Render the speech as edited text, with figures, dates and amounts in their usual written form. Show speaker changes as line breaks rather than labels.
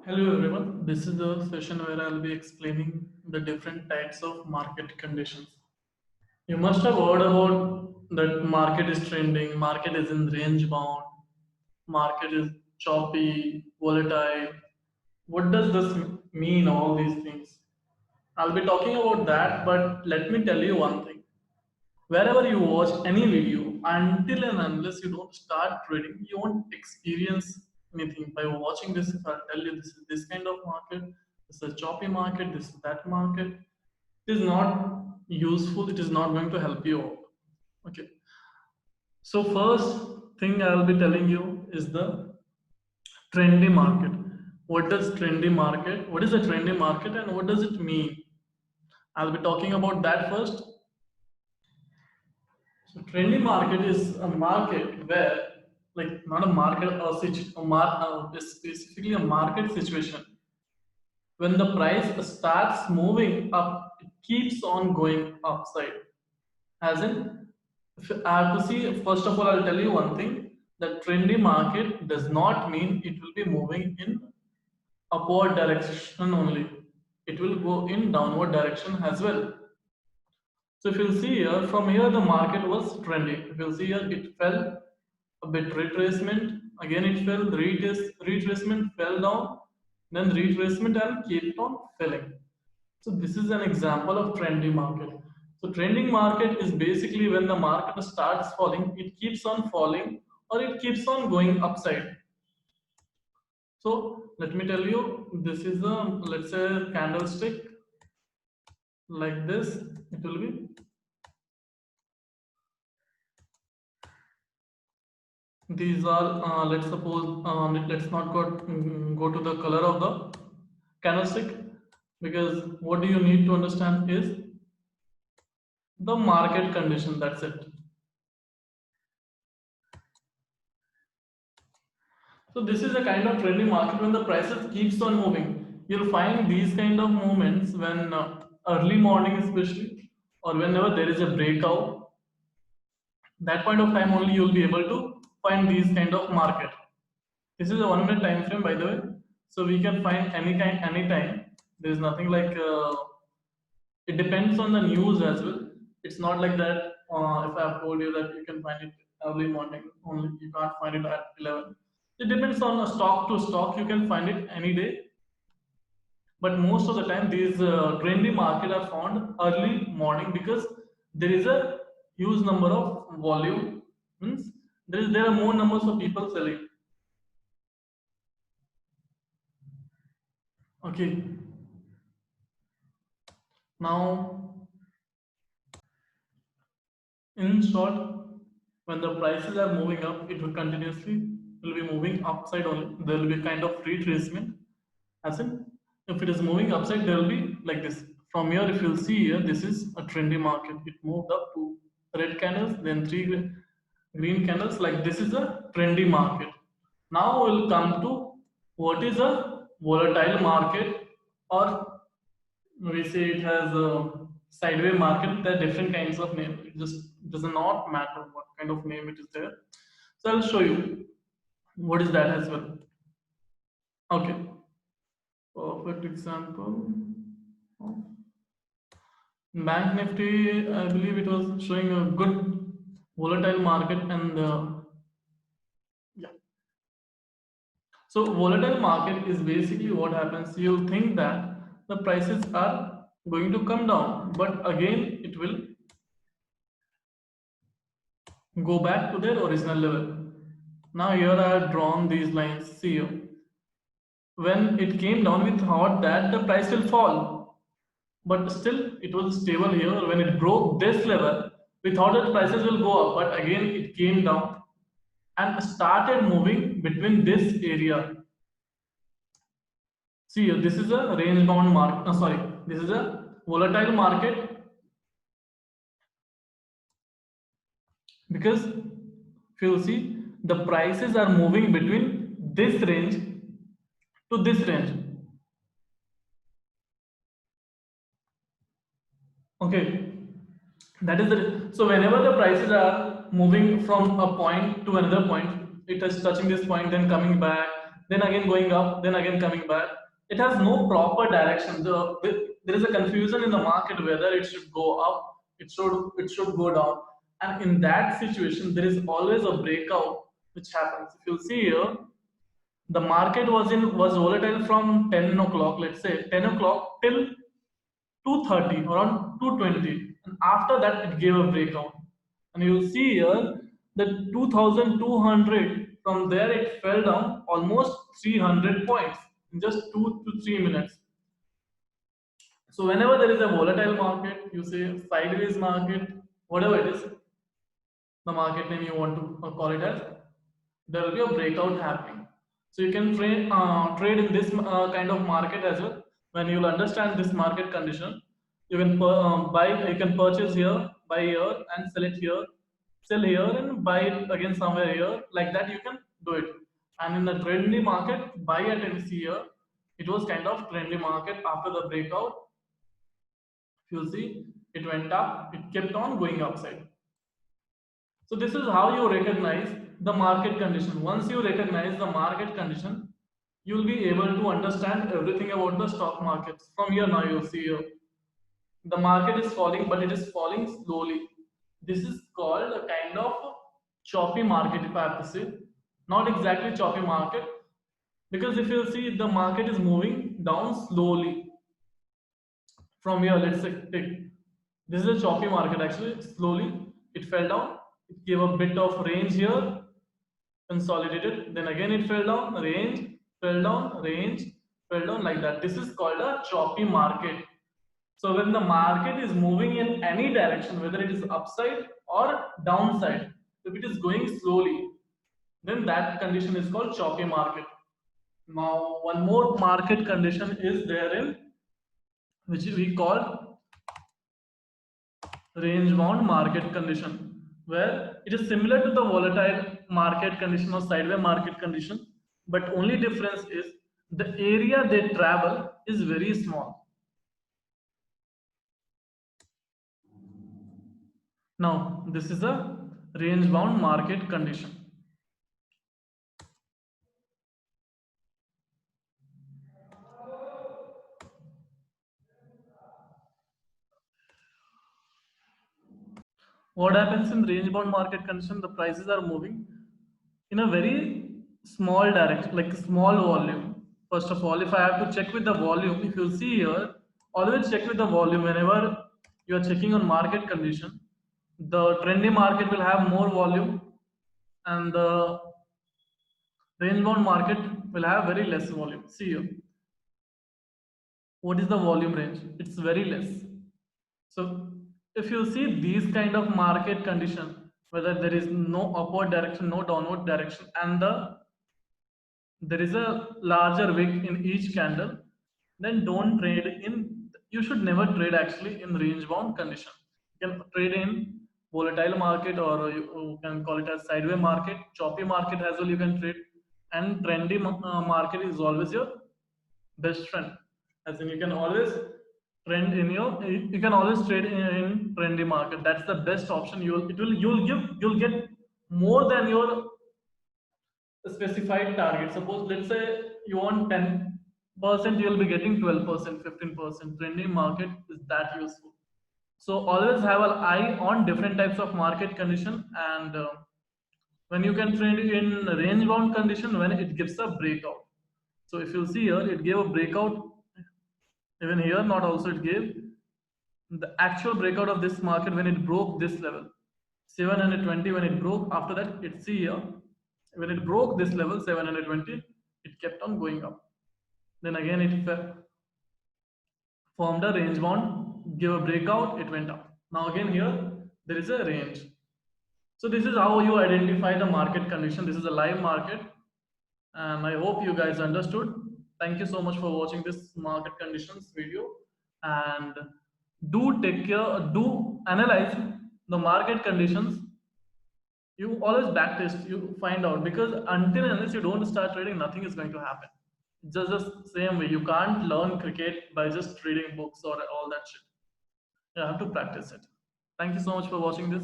Hello everyone, this is the session where I'll be explaining the different types of market conditions. You must have heard about that market is trending, market is in range bound, market is choppy, volatile. What does this mean, all these things? I'll be talking about that, but let me tell you one thing. Wherever you watch any video, until and unless you don't start trading, you won't experience anything. By watching this, if I tell you this is this kind of market, this is a choppy market, this is that market, it is not useful, it is not going to help you out. Okay. So first thing I will be telling you is the trendy market. What does trendy market? What is a trendy market and what does it mean? I'll be talking about that first. So trendy market is a market where, like, not a market or specifically a market situation. When the price starts moving up, it keeps on going upside. As in, if I have to see, first of all, I'll tell you one thing: the trendy market does not mean it will be moving in upward direction only. It will go in downward direction as well. So if you'll see here, from here the market was trendy. If you'll see here, it fell a bit retracement. Again it fell, retracement fell down, then retracement and kept on falling. So this is an example of trendy market. So trending market is basically when the market starts falling, it keeps on falling or it keeps on going upside. So let me tell you, this is a, let's say, candlestick like this. It will be, these are let's suppose let's not go to the color of the candlestick, because what do you need to understand is the market condition, that's it. So this is a kind of trending market when the prices keeps on moving. You'll find these kind of movements when early morning especially, or whenever there is a breakout, that point of time only you'll be able to find these kind of market. This is a 1 minute time frame, by the way, so we can find any kind, anytime. There is nothing like it depends on the news as well. It's not like that. If I have told you that you can find it early morning only, you can't find it at 11. It depends on a stock to stock. You can find it any day, but most of the time these trendy market are found early morning because there is a huge number of volume. Means there are more numbers of people selling. Okay. Now, in short, when the prices are moving up, it will continuously will be moving upside only. There will be kind of retracement. As in, if it is moving upside, there will be like this. From here, if you'll see here, this is a trendy market. It moved up to red candles, then three green candles. Like this is a trendy market. Now we'll come to what is a volatile market, or we say it has a sideway market. There are different kinds of name. It just does not matter what kind of name it is there. So I'll show you what is that as well. Okay, perfect example. Bank Nifty, I believe it was showing a good volatile market, and yeah. So volatile market is basically what happens. You'll think that the prices are going to come down, but again it will go back to their original level. Now here I have drawn these lines. See here. When it came down, we thought that the price will fall, but still it was stable here. When it broke this level, we thought that prices will go up, but again it came down and started moving between this area. See here, this is a range bound market. Sorry, this is a volatile market, because if you see, the prices are moving between this range to this range. Okay, that is the, so whenever the prices are moving from a point to another point, it is touching this point, then coming back, then again going up, then again coming back. It has no proper direction. There is a confusion in the market whether it should go up, it should go down, and in that situation, there is always a breakout which happens. If you see here, the market was volatile from 10 o'clock, let's say 10 o'clock till 2:30, around 2:20, and after that it gave a breakout. And you'll see here that 2200, from there it fell down almost 300 points in just 2 to 3 minutes. So whenever there is a volatile market, you say sideways market, whatever it is, the market name you want to call it as, there will be a breakout happening. So you can trade in this kind of market as well. When you'll understand this market condition, you can buy, you can purchase here, buy here, and sell it here, sell here, and buy it again somewhere here. Like that, you can do it. And in the trendy market, buy at and see here. It was kind of trendy market after the breakout. If you see, it went up, it kept on going upside. So this is how you recognize the market condition. Once you recognize the market condition, you'll be able to understand everything about the stock markets. From here now you'll see here, the market is falling, but it is falling slowly. This is called a kind of choppy market, if I have to say. Not exactly choppy market, because if you see, the market is moving down slowly. From here, let's say take, this is a choppy market actually. Slowly it fell down, it gave a bit of range here, consolidated, then again it fell down, range, fell down, range, fell down, like that. This is called a choppy market. So when the market is moving in any direction, whether it is upside or downside, if it is going slowly, then that condition is called choppy market. Now one more market condition is therein, which we call range bound market condition, where it is similar to the volatile market condition or sideways market condition, but only difference is the area they travel is very small. Now this is a range bound market condition. What happens in range bound market condition? The prices are moving in a very small direction, like small volume. First of all, if I have to check with the volume, if you see here, always check with the volume whenever you are checking on market condition. The trendy market will have more volume, and the range bound market will have very less volume. See here, what is the volume range? It's very less. So if you see these kind of market condition, whether there is no upward direction, no downward direction, and there is a larger wick in each candle, then don't trade in. You should never trade actually in range bound condition. You can trade in volatile market, or you can call it as sideways market, choppy market as well. You can trade, and trendy market is always your best friend. As in, you can always trend in your, you can always trade in trendy market. That's the best option. You'll get more than your specified target. Suppose let's say you want 10%, you'll be getting 12%, 15%. Trending market is that useful. So always have an eye on different types of market condition, and when you can trade in range bound condition when it gives a breakout. So if you see here, it gave a breakout. Even here, not also it gave the actual breakout of this market when it broke this level 720. When it broke, after that, it see here, when it broke this level 720, it kept on going up. Then again it formed a range bound, gave a breakout, it went up. Now again here there is a range. So this is how you identify the market condition. This is a live market, and I hope you guys understood. Thank you so much for watching this market conditions video, and do take care, do analyze the market conditions. You always backtest, you find out, because until and unless you don't start trading, nothing is going to happen. Just the same way, you can't learn cricket by just reading books or all that shit. You have to practice it. Thank you so much for watching this.